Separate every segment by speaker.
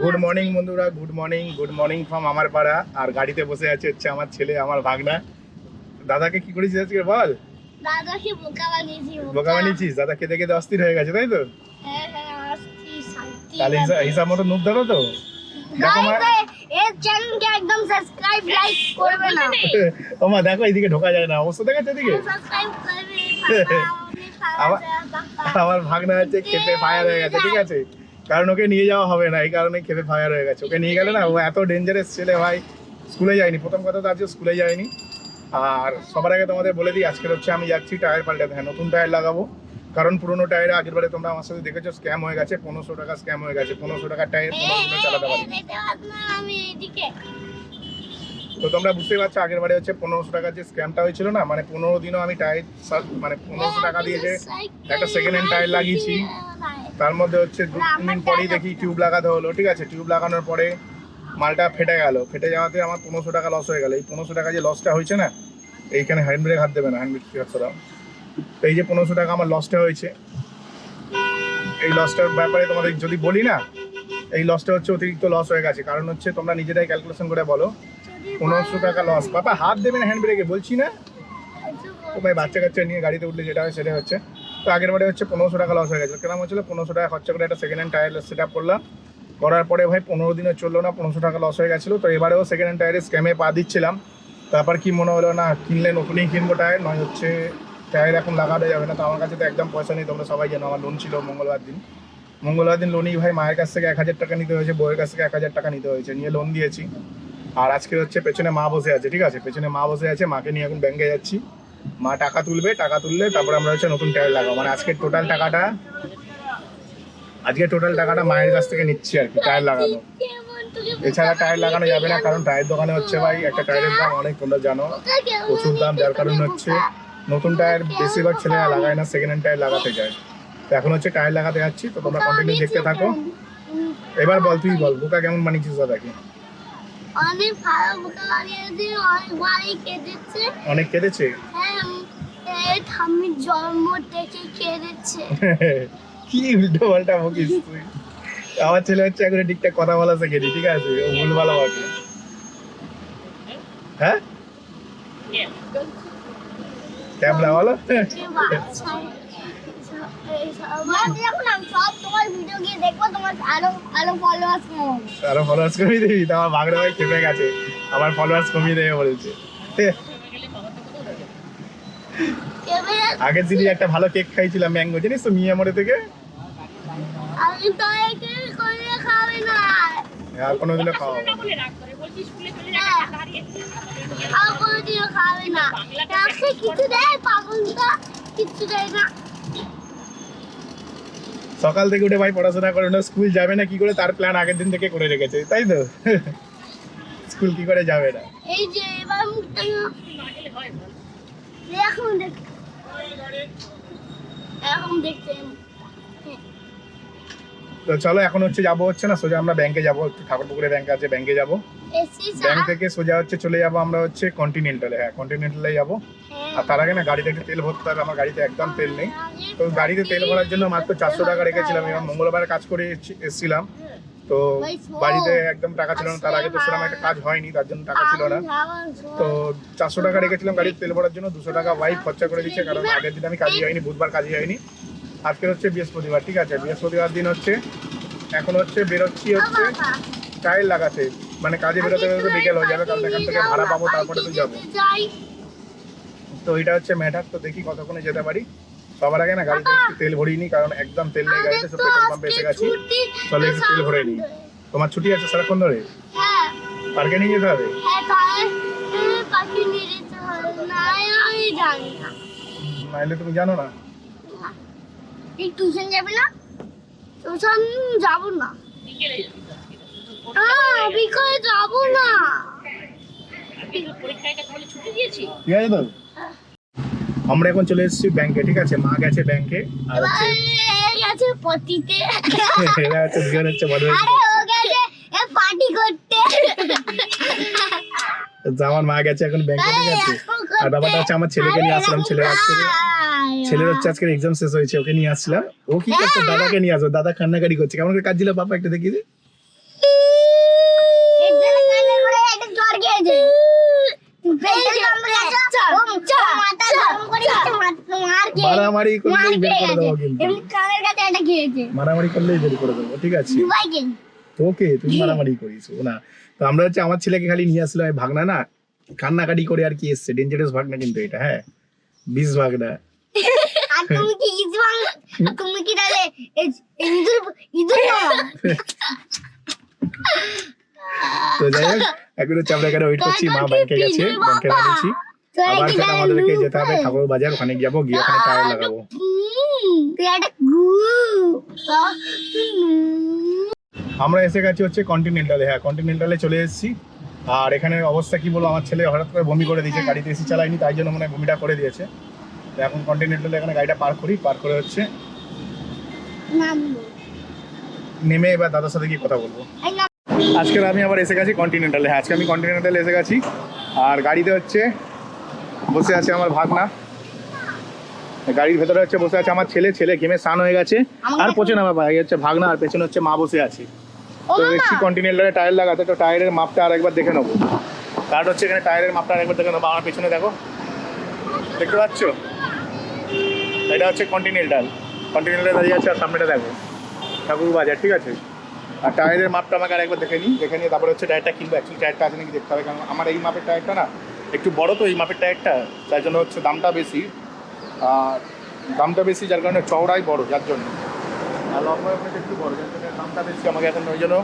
Speaker 1: Good morning বন্ধুরা, good morning from আমার পাড়া। আর গাড়িতে বসে আছে হচ্ছে আমার ছেলে, আমার ভাগনা। দাদাকে কি করেছিস আজকে বল?
Speaker 2: দাদাকে বোকা
Speaker 1: বানিয়েছিস? দাদা খেতে খেতে অস্থির হয়ে গেছে, তাই তো?
Speaker 2: হ্যাঁ অস্থির শান্তি।
Speaker 1: তাহলে হিসাব মতো নুক দাদা তো। দেখো মা,
Speaker 2: এই চ্যানেলকে একদম সাবস্ক্রাইব লাইক করবে না।
Speaker 1: ও মা দেখো, এইদিকে ঢোকা যায় না, অবস্থা দেখাচ্ছে এদিকে।
Speaker 2: সাবস্ক্রাইব করবে।
Speaker 1: আমার ভাগনা হচ্ছে খেপে ফায়ার হয়ে গেছে, ঠিক আছে? কারণ ওকে নিয়ে যাওয়া হবে না, এই কারণে খেপে ফায়ার হয়ে গেছে। ওকে নিয়ে গেলে না, ও এত ডেঞ্জারাস ছেলে ভাই। স্কুলে যায়নি, প্রথম কথা তো আজকে স্কুলে যায়নি। আর সবার আগে তোমাদের বলে দিই, আজকে হচ্ছে আমি যাচ্ছি টায়ার পাল্টাতে। হ্যাঁ, নতুন টায়ার লাগাবো। কারণ পুরোনো টায়ারে আগের বারে তোমরা আমার সাথে দেখেছো স্ক্যাম হয়ে গেছে। 1500 টাকা স্ক্যাম হয়ে গেছে। 1500 টাকার টায়ার 15 দিনে চালাতে পারি।
Speaker 2: আমি এইদিকে
Speaker 1: তো তোমরা বুঝতেই পারছো, আগের বারে হচ্ছে 1500 টাকার যে স্ক্যামটা হয়েছিল না, মানে 15 দিনও আমি টায়ার মানে 1500 টাকা দিয়ে যে একটা সেকেন্ড হ্যান্ড টায়ার লাগিয়েছি, তার মধ্যে হচ্ছে 2-3 দিন পরেই দেখি টিউব লাগাতে হলো, ঠিক আছে? টিউব লাগানোর পরে মালটা ফেটে গেল। ফেটে যাওয়াতে আমার 1500 টাকা লস হয়ে গেল। এই 1500 টাকা যে লসটা হয়েছে না, এইখানে হ্যান্ড ব্রেক হাত দেবে না, হ্যান্ড ব্রেক সরাও। তো এই যে 1500 টাকা আমার লসটা হয়েছে, এই লসটার ব্যাপারে তোমাদের যদি বলি না, এই লসটা হচ্ছে অতিরিক্ত লস হয়ে গেছে। কারণ হচ্ছে তোমরা নিজেরাই ক্যালকুলেশন করে বলো, 1500 টাকা লস। বাবা হাত দেবে না হ্যান্ড ব্রেকে, বলছি না? তোমার বাচ্চা কাচ্চা নিয়ে গাড়িতে উঠলে যেটা হয় সেটা হচ্ছে। তো আগের বারে হচ্ছে 1500 টাকা লস হয়ে গেছে। কেন হচ্ছিল? 1500 টাকা খরচা করে একটা second hand tyre set up করলাম। করার পরে ভাই 15 দিনে চললো না, 1500 টাকা লস হয়ে গেছিলো। তো এবারেও সেকেন্ড হ্যান্ড টায়ারে স্ক্যামে পা দিচ্ছিলাম। তারপর কি মনে হলো, না কিনলে নতুনই কিনবো টায়ার, নয় হচ্ছে টায়ার এখন লাগানো যাবে না। তো আমার কাছে তো একদম পয়সা নেই, তোমরা সবাই জানো। আমার লোন ছিল মঙ্গলবার দিন লোনই ভাই মায়ের কাছ থেকে 1000 টাকা নিতে হয়েছে, বউয়ের কাছ থেকে 1000 টাকা নিতে হয়েছে, নিয়ে লোন দিয়েছি। আর আজকে হচ্ছে পেছনে মা বসে আছে, ঠিক আছে? পেছনে মা বসে আছে, মাকে নিয়ে এখন ব্যাংকে যাচ্ছি। মা টাকা তুলবে, টাকা তুললে তারপরে আমরা হচ্ছে নতুন টায়ার লাগাবো। মানে আজকে টোটাল টাকাটা মায়ের কাছ থেকে নিচ্ছি আর কি, টায়ার লাগানো। এছাড়া টায়ার লাগানো যাবে না, কারণ টায়ার দোকানে হচ্ছে ভাই একটা টায়ারের দাম অনেক, তোমরা জানো, প্রচুর দাম। যার কারণে হচ্ছে নতুন টায়ার বেশিরভাগ ছেলেরা লাগায় না, সেকেন্ড হ্যান্ড টায়ার লাগাতে যায়। তো এখন হচ্ছে টায়ার লাগাতে যাচ্ছি। তো তোমরা কন্টিনিউ দেখতে থাকো। এবার বল, তুই বল, বোকা কেমন বানিয়েছিস দাদাকে?
Speaker 2: অনেক ভালো বোকা বানিয়েছি, অনেক কেঁদেছে।
Speaker 1: অনেক কেঁদেছে?
Speaker 2: হ্যাঁ, ঠাম্মির জন্ম থেকে কেঁদেছে।
Speaker 1: কি উল্টো পাল্টা বকিস তুই? আমার ছেলে হচ্ছে এখন ঠিকঠাক কথা বলা শেখেনি, ঠিক আছে? ও ভুল ভালো বকে। হ্যাঁ, ক্যামেরা বলো। আরো ফলোয়ার্স কমিয়ে দিবি? তো আমার ভাগড়া ভাই খেপে গেছে, আমার ফলোয়ার্স কমিয়ে দেবে বলছে। আগের দিনই একটা ভালো কেক খাইছিলাম, ম্যাঙ্গো, জানিস তো, মিয়ামোড়ে থেকে। আর কোনোদিনও খাওয়া সকাল থেকে উঠে ভাই পড়াশোনা করে না, স্কুল যাবে না কি করে তার প্ল্যান আগের দিন থেকে করে রেখেছে, তাই তো? স্কুল কি করে যাবে না?
Speaker 2: এই যে এবার এখন দেখতে
Speaker 1: তো চলো, এখন হচ্ছে যাবো হচ্ছে না, সোজা আমরা ব্যাংকে যাবো। একটু ঠাকুরপুকুরে ব্যাংক আছে, ব্যাংকে যাবো। ব্যাংক থেকে সোজা হচ্ছে চলে যাবো আমরা হচ্ছে কন্টিনেন্টালে। হ্যাঁ, কন্টিনেন্টালে যাবো। আর তার আগে না গাড়িতে একটু তেল ভরতে হবে, আমার গাড়িতে একদম তেল নেই। তো গাড়িতে তেল ভরার জন্য মাত্র 400 টাকা রেখেছিলাম। এবার মঙ্গলবার কাজ করে এসেছিলাম, তো বাড়িতে একদম টাকা ছিল না। তার আগে তো সেরকম একটা কাজ হয়নি, তার জন্য টাকা ছিল না। তো 400 টাকা রেখেছিলাম গাড়িতে তেল ভরার জন্য। 200 টাকা ওয়াইফ খরচা করে দিচ্ছে, কারণ আগের দিন আমি কাজে যাইনি, বুধবার কাজে যাইনি। আজকে হচ্ছে বৃহস্পতিবার, ঠিক আছে? বৃহস্পতিবার দিন হচ্ছে এখন হচ্ছে বেরোচ্ছি হচ্ছে টায়ার লাগাতে। মানে কাজে বেরোতে বেরোতে বিকেল হয়ে যাবে, কারণ এখান থেকে ভাড়া পাবো, তারপরে তো যাবো। তো এটা হচ্ছে ম্যাটার। তো দেখি কতক্ষণে যেতে পারি। সবার আগে না গাড়িতে একটু তেল ভরিয়ে নিই, কারণ একদম তেল নেই গাড়িতে, সব পেট্রোল পাম্পে এসে গেছি। চলো একটু তেল ভরে নিই। তোমার ছুটি আছে সারাক্ষণ ধরে? পার্কে নিয়ে যেতে হবে? নাইলে তুমি জানো না?
Speaker 2: টিউশন যাবে না? টিউশন যাবো না, বিকালে যাবো না।
Speaker 1: ঠিক আছে তো, আমরা এখন চলে এসেছি ব্যাংকে, ঠিক আছে? মা গেছে ব্যাংকে, আর হচ্ছে
Speaker 2: গেছে পটিতে।
Speaker 1: এরা হচ্ছে দুজন হচ্ছে বড়
Speaker 2: পার্টি করতে।
Speaker 1: আমার মা গেছে এখন ব্যাংকে, ঠিক আছে? আর ব্যাপারটা হচ্ছে আমার ছেলেকে নিয়ে আসলাম। ছেলের হচ্ছে আজকে এক্সাম শেষ হয়েছে, ওকে নিয়ে আসছিলাম। ও কি করছে, দাদাকে নিয়ে আসো, দাদা কান্নাকাটি করছে। কেমন করে কাজ দিল পাপা, একটু দেখিয়ে দে। মারামারি করলেই বের করে দেবো কিন্তু, মারামারি করলেই বের করে দেবো, ঠিক আছে? তোকে তুমি মারামারি করিস না। তো আমরা হচ্ছে আমার ছেলেকে খালি নিয়ে আসলে ভাগনা না কান্নাকাটি করে আর কি এসছে, ডেঞ্জারাস ভাগনা কিন্তু এটা, হ্যাঁ বিষ ভাগনা।
Speaker 2: তুমি কি তাহলে ইঁদুর
Speaker 1: তো যাই হোক, এখন হচ্ছে আমরা এখানে ওয়েট করছি, মা ব্যাংকে গেছে, ব্যাংকে নামিয়েছি, আবার সেটা আমাদেরকে যেতে হবে ঠাকুর বাজার, ওখানে যাবো, গিয়ে ওখানে টায়ার লাগাবো। আমরা এসে গেছি হচ্ছে কন্টিনেন্টালে, হ্যাঁ কন্টিনেন্টালে চলে এসেছি। আর এখানে অবস্থা কি বলবো, আমার ছেলে হঠাৎ করে বমি করে দিয়েছে, গাড়িতে এসি চালায়নি, তাই জন্য মনে হয় বমিটা করে দিয়েছে। তো এখন কন্টিনেন্টালে এখানে গাড়িটা পার্ক করি, পার্ক করে হচ্ছে নেমে এবার দাদার সাথে গিয়ে কথা বলবো। আজকে আমি আবার এসে গেছি কন্টিনেন্টালে, হ্যাঁ আজকে আমি কন্টিনেন্টালে এসে গেছি। আর গাড়িতে হচ্ছে বসে আছে আমার ভাগনা, গাড়ির ভেতরে হচ্ছে বসে আছে আমার ছেলে, ছেলে ঘেমে স্নান হয়ে গেছে। আর পেছনে আমার ভাই হচ্ছে ভাগনা, আর পেছনে হচ্ছে মা বসে আছে। তো এসছি কন্টিনেন্টালে টায়ার লাগাতে, তো টায়ারের মাপটা আর একবার দেখে নেবো। কারণ হচ্ছে এখানে টায়ারের মাপটা আরেকবার দেখে নেবো। আমার পেছনে দেখো, দেখতে পাচ্ছ, এটা হচ্ছে কন্টিনেন্টাল, কন্টিনেন্টাল দাঁড়িয়ে আছে। আর সামনেটা দেখো ঠাকুর বাজার, ঠিক আছে? আর টায়ারের মাপটা আমাকে আরেকবার দেখে নিই, তারপরে হচ্ছে টায়ারটা কিনবো। অ্যাকচুয়ালি টায়ারটা আছে নাকি দেখতে হবে, কারণ আমার এই মাপের টায়ারটা না একটু বড়, তো এই মাপের টায়ারটা, তাই জন্য হচ্ছে দামটা বেশি। আর দামটা বেশি যার কারণে চওড়াই বড়, যার জন্য। আর লম্বা একটু বড়, যার জন্য দামটা বেশি আমাকে এখন। ওই জন্য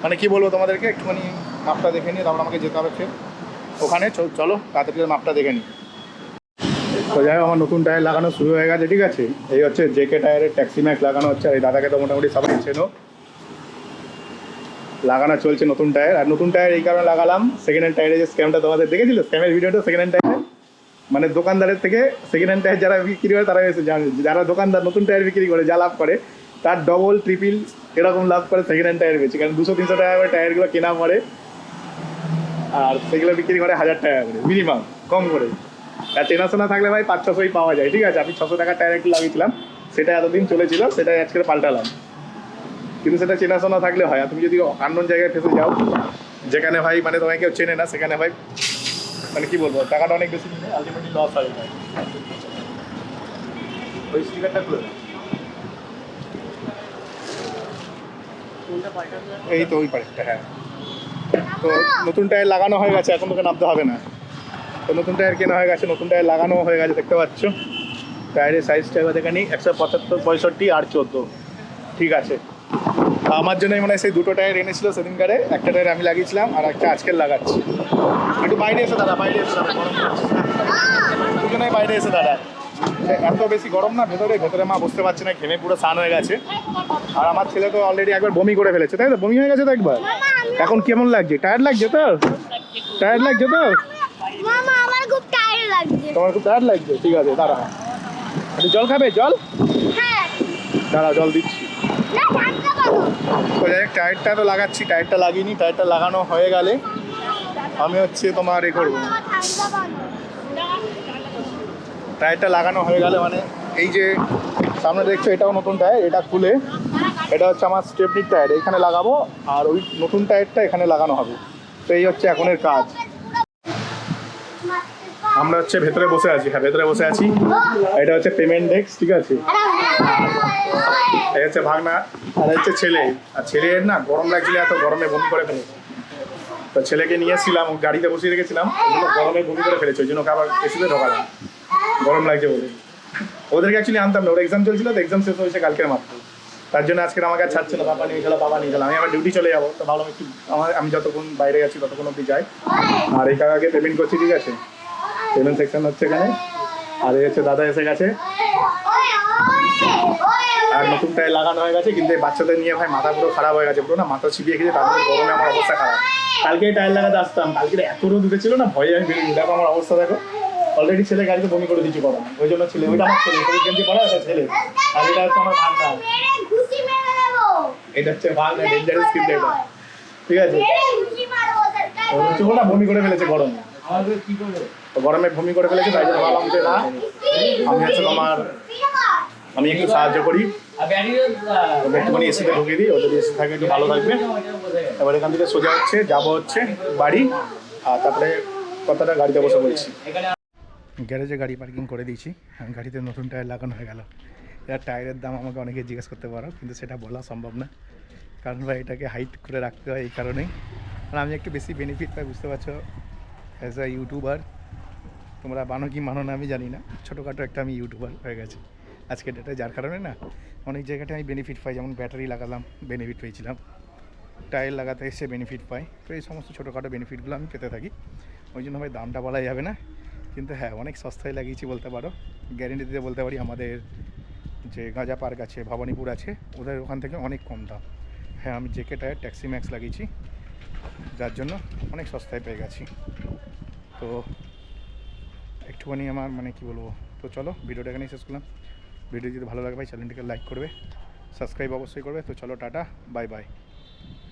Speaker 1: মানে কী বলবো তোমাদেরকে, একটুখানি মাপটা দেখে নিয়ে তারপর আমাকে যেতে হবে ফের ওখানে। চলো তাড়াতাড়ি মাপটা দেখে নিই। তো যাই হোক, আমার নতুন টায়ার লাগানো শুরু হয়ে গেছে, ঠিক আছে? এই হচ্ছে জেকে টায়ারের ট্যাক্সি ম্যাক্স লাগানো হচ্ছে। আর এই দাদাকে তো মোটামুটি সবাই চেনো, লাগানো চলছে নতুন টায়ার। আর নতুন টায়ার এই কারণে লাগালাম, সেকেন্ড হ্যান্ড টায়ারের যে স্ক্যামটা তোমাদের দেখেছিল, স্ক্যামের ভিডিওটা সেকেন্ড হ্যান্ড টায়ার, মানে দোকানদারের থেকে সেকেন্ড হ্যান্ড টায়ার যারা বিক্রি করে তারা এসে জানে, যারা দোকানদার নতুন টায়ার বিক্রি করে যা লাভ করে তার ডবল ট্রিপল এরকম লাভ করে সেকেন্ড হ্যান্ড টায়ার বেশি। কারণ 200-300 টাকা করে টায়ারগুলো কেনা পড়ে, আর সেগুলো বিক্রি করে 1000 টাকা করে মিনিমাম, কম করে। আর চেনাশোনা থাকলে ভাই 500-600 পাওয়া যায়, ঠিক আছে? আমি 600 টাকার টায়ার একটু লাগিয়েছিলাম, সেটা এতদিন চলেছিল, সেটা আজকে পাল্টালাম। কিন্তু সেটা চেনাশোনা থাকলে হয়। আর তুমি যদি আননোন জায়গায় ফেসে যাও, যেখানে ভাই মানে তোমায় কেউ চেনে না, সেখানে ভাই মানে কি বলবো, টাকাটা অনেক বেশি নিয়ে আলটিমেটলি লস হয়। ওই স্টিকারটা খুলে এই তো ওই পারেকটা, হ্যাঁ। তো নতুন টায়ার লাগানো হয়ে গেছে, এখন তোকে নামতে হবে না। তো নতুন টায়ার কেনা হয়ে গেছে, নতুন টায়ার লাগানো হয়ে গেছে, দেখতে পাচ্ছ। টায়ারের সাইজটা এবার দেখে নিই, 175, 65 আর 14, ঠিক আছে? আমার জন্য মনে হয় সেই দুটো টায়ার এনেছিল সেদিনকারে, একটা টায়ার আমি লাগিয়েছিলাম আর একটা আজকের লাগাচ্ছি। একটু বাইরে এসে দাদা, বাইরে এসে দাদা, গরম লাগছে। দুজনেই বাইরে এসে দাদা, এত বেশি গরম না ভেতরে, ভেতরে মা বুঝতে পারছে না, ঘেমে পুরো স্নান হয়ে গেছে। আর আমার ছেলে তো অলরেডি একবার বমি করে ফেলেছে, তাই তো? বমি হয়ে গেছে তো একবার। এখন কেমন লাগছে? টায়ার লাগছে তো? টায়ার লাগছে তো?
Speaker 2: মামা আমার খুব টায়ার্ড লাগছে।
Speaker 1: তোমার খুব টায়ার লাগছে? ঠিক আছে, দাঁড়া, একটু জল খাবে? জল?
Speaker 2: হ্যাঁ।
Speaker 1: দাঁড়া, জল দিচ্ছি।
Speaker 2: না ঠান্ডা পাবো।
Speaker 1: তো যাই হোক, টায়ারটা তো লাগাচ্ছি, টায়ারটা লাগিয়ে টায়ারটা লাগানো হয়ে গেলে আমি হচ্ছে তোমার এ করবো।
Speaker 2: ঠান্ডা পাবো।
Speaker 1: টায়ারটা লাগানো হয়ে গেলে মানে এই যে সামনে দেখছো, এটাও নতুন টায়ার, এটা খুলে এটা হচ্ছে আমার স্টেপনির টায়ার, এখানে লাগাবো। আর ওই নতুন টায়ারটা এখানে লাগানো হবে। তো এই হচ্ছে এখনের কাজ। আমরা হচ্ছে ভেতরে বসে আছি, হ্যাঁ ভেতরে বসে আছি। এটা হচ্ছে পেমেন্ট ডেস্ক, ঠিক আছে? এই হচ্ছে ভাগনা, আর হচ্ছে ছেলে। আর ছেলের না গরম লাগছিল, এত গরমে বমি করে ফেলেছে। তো ছেলেকে নিয়ে এসেছিলাম, গাড়িতে বসিয়ে রেখেছিলাম, গরমে বমি করে ফেলেছে, ওই জন্য আবার এসিতে ঢোকালাম, গরম লাগছে বলে। ওদেরকে অ্যাকচুয়ালি আনতাম না, ওর এক্সাম চলছিল, তো এক্সাম শেষ হয়েছে কালকের মাত্র, তার জন্য আজকে আমাকে আর ছাড়ছে না, বাবা নিয়ে গেলো, বাবা নিয়ে গেলাম। আমি আবার ডিউটি চলে যাবো, তো ভাবলাম একটু আমি যতক্ষণ বাইরে আছি ততক্ষণ অব্দি যাই। আর এই কাকাকে পেমেন্ট করছি, ঠিক আছে? পেমেন্ট সেকশন হচ্ছে এখানে। আর এই হচ্ছে দাদা এসে গেছে, আর নতুন টায়ার লাগানো হয়ে গেছে। কিন্তু এই বাচ্চাদের নিয়ে ভাই মাথা পুরো খারাপ হয়ে গেছে, পুরো না মাথা ছিপিয়ে গেছে, তাদের গরমে আমার অবস্থা খারাপ। কালকে টায়ার লাগাতে আসতাম, কালকে এত রোদ উঠেছিল না, ভয়ে আমি বেরিয়ে। দেখো আমার অবস্থা, দেখো অলরেডি ছেলে গাড়িতে বমি করে দিচ্ছি গরম, ওই জন্য ছেলে, ওইটা আমার ছেলে, সবুজ গেঞ্জি পরা একটা ছেলে। আর এটা হচ্ছে আমার ভাগনা, এটা হচ্ছে ভাগনা, ডেঞ্জারাস কিন্তু এটা, ঠিক আছে? ওটা বমি করে ফেলেছে গরমে, গরমে বমি করে ফেলেছে, তাই জন্য ভাবলাম যে না, আমি হচ্ছে তোমার আমি একটু সাহায্য করি, ওকে একটুখানি এসিতে ঢুকিয়ে দিই, ও যদি এসি থাকে একটু ভালো থাকবে। এবার এখান থেকে সোজা হচ্ছে যাবো হচ্ছে বাড়ি, আর তারপরে কথাটা গাড়িতে বসে বলছি। গ্যারেজে গাড়ি পার্কিং করে দিয়েছি, গাড়িতে নতুন টায়ার লাগানো হয়ে গেল। এর টায়ারের দাম আমাকে অনেকে জিজ্ঞেস করতে পারো, কিন্তু সেটা বলা সম্ভব না, কারণ ভাই এটাকে হাইট করে রাখতে হয় এই কারণেই। আর আমি একটু বেশি বেনিফিট পাই, বুঝতে পারছো, অ্যাজ আ ইউটিউবার। তোমরা মানো কি মানো না আমি জানি না, ছোটোখাটো একটা আমি ইউটিউবার হয়ে গেছি আজকের ডেটে, যার কারণে না অনেক জায়গাতে আমি বেনিফিট পাই। যেমন ব্যাটারি লাগালাম, বেনিফিট পেয়েছিলাম, টায়ার লাগাতে এসে বেনিফিট পাই। তো এই সমস্ত ছোটোখাটো বেনিফিটগুলো আমি পেতে থাকি। ওই জন্য ভাই দামটা বলা যাবে না, কিন্তু হ্যাঁ অনেক সস্তায় লাগিয়েছি বলতে পারো। গ্যারেন্টি দিতে বলতে পারি আমাদের যে গাঁজা পার্ক আছে, ভবানীপুর আছে, ওদের ওখান থেকে অনেক কম দাম। হ্যাঁ আমি জেকে টায়ার ট্যাক্সি ম্যাক্স লাগিয়েছি, যার জন্য অনেক সস্তায় পেয়ে গেছি। তো একটুখানি আমার মানে কি বলবো, তো চলো ভিডিওটা এখানেই শেষ করলাম। ভিডিও যদি ভালো লাগে ভাই চ্যানেলটিকে লাইক করবে, সাবস্ক্রাইব অবশ্যই করবে। তো চলো টাটা, বাই বাই।